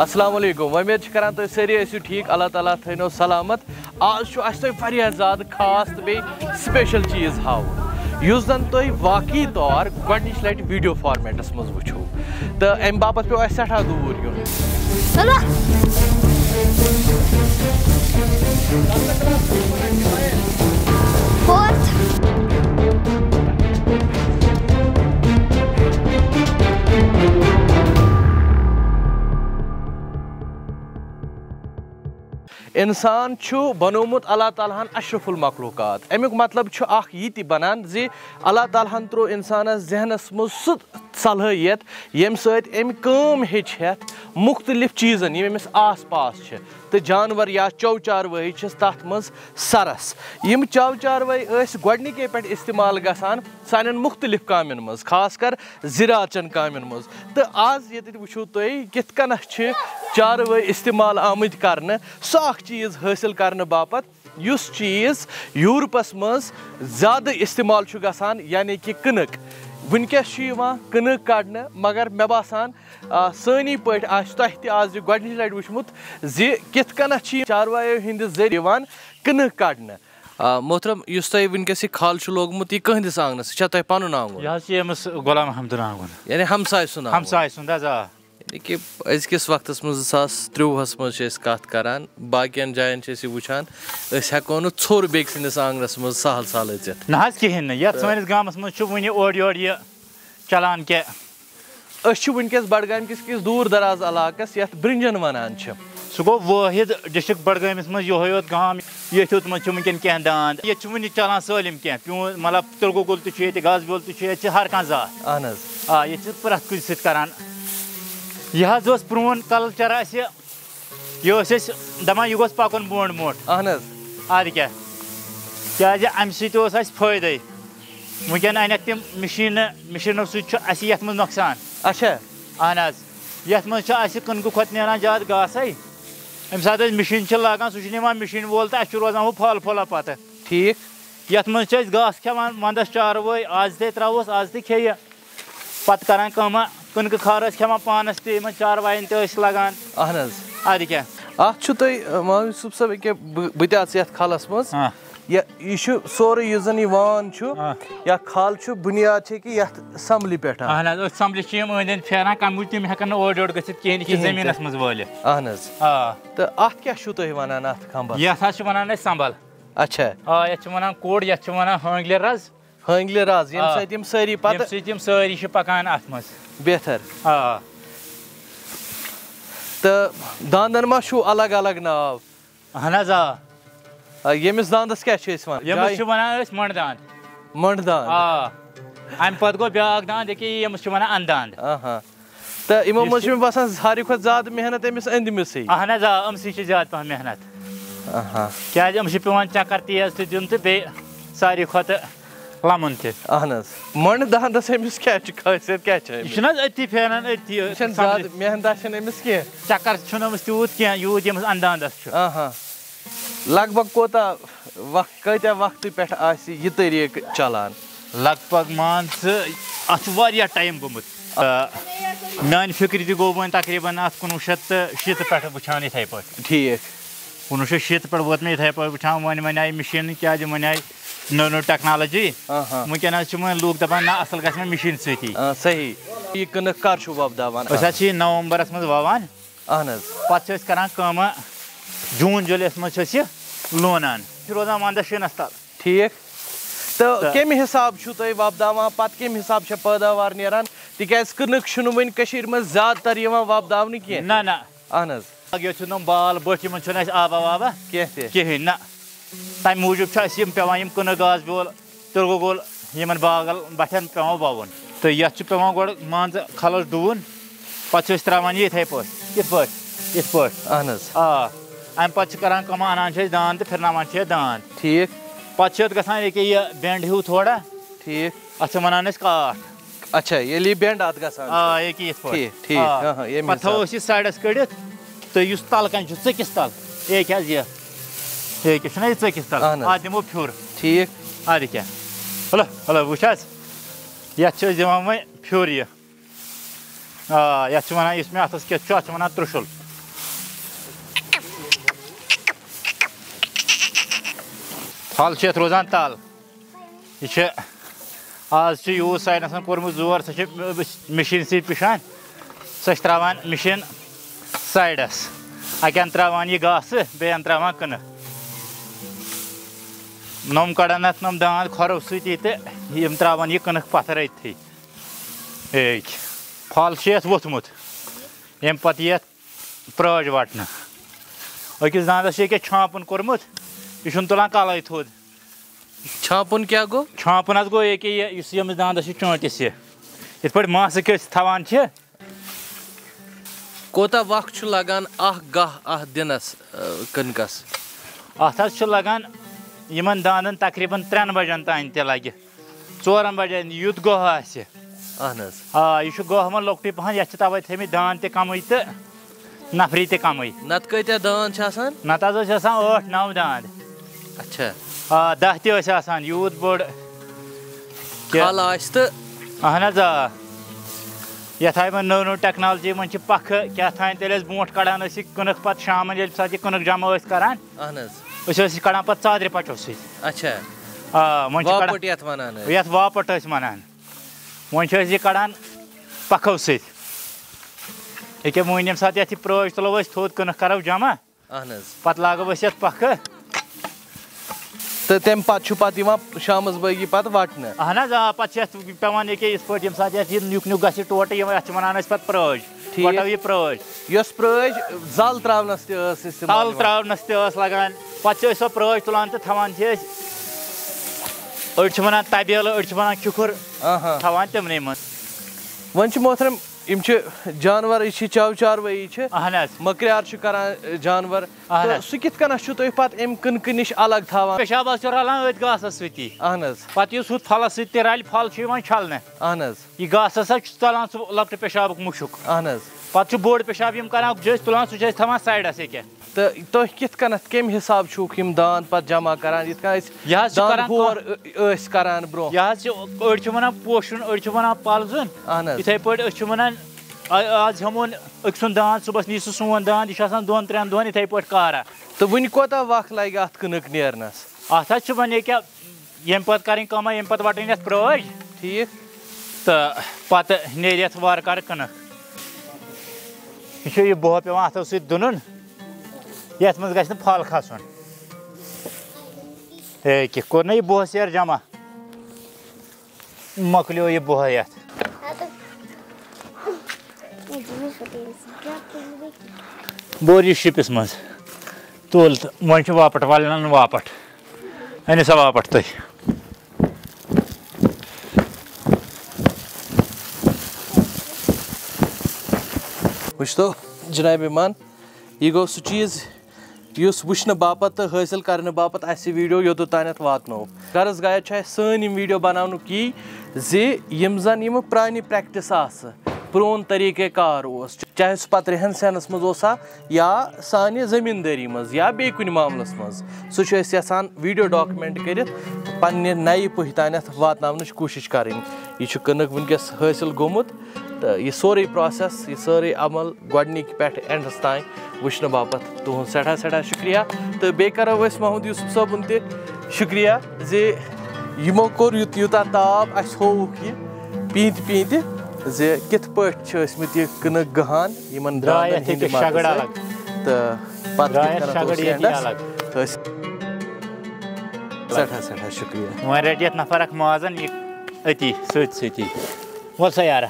अस्सलाम वालेकुम उम्मीद करान तुम सारी ऐसी ठीक अल्लाह ताला थो सलामत आज तुम ज़्यादा खास तो बे स्पेशल चीज़ हाव युस जन तुम वाकई तौर गोडनिच लट वीडियो फॉर्मेटस मज वुचो तो अम बापत पे सठा दूर युन इंसान बनोमुत अल्लाह ताला अशरफुल मखलूकात अमुक मतलब ये बनान जी अल्लाह ताला त्रो इंसानस जहनस मज सह सलाहियत यम सम हेत मुख्तलिफ चीज़न यमिस आस पास तो जानवर या चौ चारवाई तथ मज सरस यम चौ चारवाई गोडनिके पे इस्तेमाल गसान सान मुख्तलिफ कामन मज खास कर ज़राअतचन कामन मज तो आज ये वो तुम कित कन चारवाई इस्तेमाल आमद कर सह चीज़ हासिल करने बापत युस चीज़ यूरोपस मज ज़्यादा इस्तेमाल गसान यानी कि कनक वनकस कनक कड़ने मगर मे बासान सानी पे आज गोडनिच लट वुचमुत जी कित कन चारवायो हंदिस जरिए कनक कड़ने मोहतरम युस तुम वनकस खल लोगमुत यह कहदिस आंगनस तुम पन आंगन गुलाम अहमद आंगन यानी हमसाय सुन यानी कि अजकिस वक्त में 2023 मज कत करान बाकियन जायन वुचान हेको न छोर बेक सिंदिस आंगनस मज सहल सहल अचित ना कहें ये सैनिस गामस मज वन ओर योर यह चलान क्या वनकस बडगाम किस दूर दराज इलाकस ये ब्रिंजन वनान सह गो वाहिद डिस्ट्रिक्ट बडगामिस मज योत गाम ये मज वनकन कह दांद ये वन चलान सालिम कह प्यून मतलब तिलगो गुल तो गाज बोल तो हर कह जात अहन ये प्रत कुछ सरान यह प्रोन कल्चर यह दपान यह गोस पकन बोंड मोट अहन अद क्या अम सद वनकन अनक तम मशीनों सत नुकसान अच्छा अहन ये मज कनक खुद नान ज्यादा घास अम सात मशीन लागान सह मशीन वोल तो रोजान वो फल फल पे ठीक ये मज घास खेवान वंदस चारवाई आज ते त्रोस आज ते खे पत करान कमा कनक खार खेवान पानस तम चारवाइन लगान अहन अद क्या मावी यूसुफ साहब क्या बह खलस मज यह सोरे जन या खल बुनियाद कि संभल पे अहन संभल अंद फेरान कम तम हेकन ओर योर गहन जमीन मज वाल अहन तो अत क्या वनान अत खम्बल ये वन संभल अच्छा ये वन कोड़ ये वन हांगल रज हांगल रज यम सारी पे सारी पकान अत मज बेहतर तो दांदन मा अलग अलग नाव अहन यमिस दांदस क्या वन मंड दांद मंड दांद अम पे गो ब्या दांद यमिस वन अंदांद तो इमो मज बसान सारी खुद ज्यादा मेहनत अमिस अंदमिस अहन अमस ज्यादा पह मेहनत क्या पे चक्कर तेज तो दिन तो बे सारी खुद लमन अहन मंड दांदस अमिस क्या खासियत क्या यह अति फेरान अति मेहनत अमिस कह चक्कर अमिस तूत कह यूत यमिस अंदांदस लगभग कोता कत्या वक्त पे यह तरीक चलान लगभग मान अत टाइम गोमुत मान फिक्र तक गो वो तकरीबन अत 1970 पे वुचान इथे पे ठीक 1970 पे वोत मे इथे पे वुचान वन आई मशीन क्या वन आई नो नो टेक्नोलॉजी वनकन लूक दपान ना असल गि मशीन सही सही यह कनक कर वपदावान नवंबरस मज वावान अहन पे करान जून जुलाईस मज लोनान रोजान वंदस शिनस तल ठीक तो कम हिसाब वपदावान पे कम हिसाब पैदावार नीरान तिकाज कनक वन मज ज्यादातर वपदावन कह ना ना अहन यो बाल बट आबा वाबा कहें ना तम मूजूब पे कनक गाज बोल तिलगो गोल इन बागल बठन पे ववन तो ये पे गो मान खलस डून पे त्रावान इथे पे अहन अम पे करान कम अनान दान तो फिरनावान दान ठीक पे गसान यह बेंड हूँ थोड़ा ठीक अत वन काट अच्छा ये बेंड अत पे थो साइडस कड़ित तो इस तल कन चकिस तल ये चकिस तल अत दिमो फ्यूर ठीक अद क्या हलो हलो वो ये दिवान वो फ्यूर ये वन इसमें अतस क्या वन त्रुशुल फल छ रोजान तल यह आज यूज साइंस कोर्मुत जोर सह मशीन सत पिशान सह त्रावान मशीन साइडस अकन त्रावान यह घास बेन त्रावान कन नम कड़ान अत नम दांद खरो सती तो त्रावान यह कनक पत्थर अथी फल वोथमुत अम पे प्राज वटन अकिस दांदस छापन कोर्मुत यह तुलान कल थोद छापन क्या गो छापन गो यम दांदस चोंटिस इत पे मास थवान कोता वक्त लगान गाह दिनस कनकस अत लगान यमन दांदन तकरीबन 3 बजन तान ते लगे 4 बजन युत गोह आसे यह गोह मन लोकटी पहन ये तवे थमित दान ते कम तो नफरी ते कम नत कत्या दान नत 8-9 दान अच्छा 10 ते यूत बोड़ खल तो अहन ये नौ टेक्नोलॉजी मन पख क्या तेल बो कड़ान कनक पे शाम ये कनक जमा करान कड़ान पे चादर पचो ये वापट वनान वो कड़ान पखो सके वन ये सात ये प्राज तुलो थोद कनक करो जमा पे लागो ये पख तो तम पे शाम बगी पे वटन अहन पे पेवान ये पे सात नुक नुक ग टोट वन पे प्राज वटो यह प्राज प्राज जल त्रावनस तल त्रावनस लगान पे सो प्राज तुलान तो थवान अड़ वन तबेल अड़ वन चुकुर थवान तमने मन वन मोहतरम इम जानवर चव चारवई मक्रियार करान जानवर सह कित अम कनक नश अलग थवान पेशाब रलान अथ घासस सती पे फल सत रल फल छलने यह घास चलान सह लकट पेशाब मुशुक पे बोड़ पेशाब करान तुलान सह थवान साइडस ये तो तुम कित कम हिसाब दान पे जमा करान करान ब्रो अड़ वन पोशन अड़ वन पलजुन इथे पे वन आज हमोन अक सुन दान सुबह नी सोन दान यह 2-3 दोन इथे पे कारा तो वन कोता वक्त लगे अत कनक नेरनस अत वन क्या यम पे कर कम यम पे वटन प्राज ठीक तो पे नेर वार कार कनक यह बोह पे अथो सत दुन ये मज ग फल खसन कोर ना यह बोह सेर जमा मकलो यह बोह ये बोर यह शिपिस मज तुल तो वन वापट वालन वापट अन सा वापट तुम वुचतो जनाब ईमान यह गो सह चीज़ वुचन बापत तो हासिल करने बापत वीडियो योत तानत वातनो गर्ज गायत सन वीडियो बनानुक यम जन यम प्रानी प्रैक्टिस प्रोन तरीक़े कार चाहे सह पे रहन सहनस मज या सानि जमींदारी मज या बे कुन मामलस मज सह यसान वीडियो डॉक्यूमेंट कर पन्ने नई पह तानत वातनावनच कोशिश करें यह कनक वनकस हासिल गोमुत तो यह सोरे प्रोसेस यह सारे अमल गोडनिक पे एंडस तान वुचन बापत तुहद सठा सठा शुक्रिया तो बे करो महमूद यूसुफ साहबन ते शुक्रिया जे यमो कोर यूता ताप अस होवुक यह पीत पीत जे कित पट यह कनक गहान यमन दांदन हिंद तो सठा सठा शुक्रिया वन रट नफर माजन अति सती वल सा यारा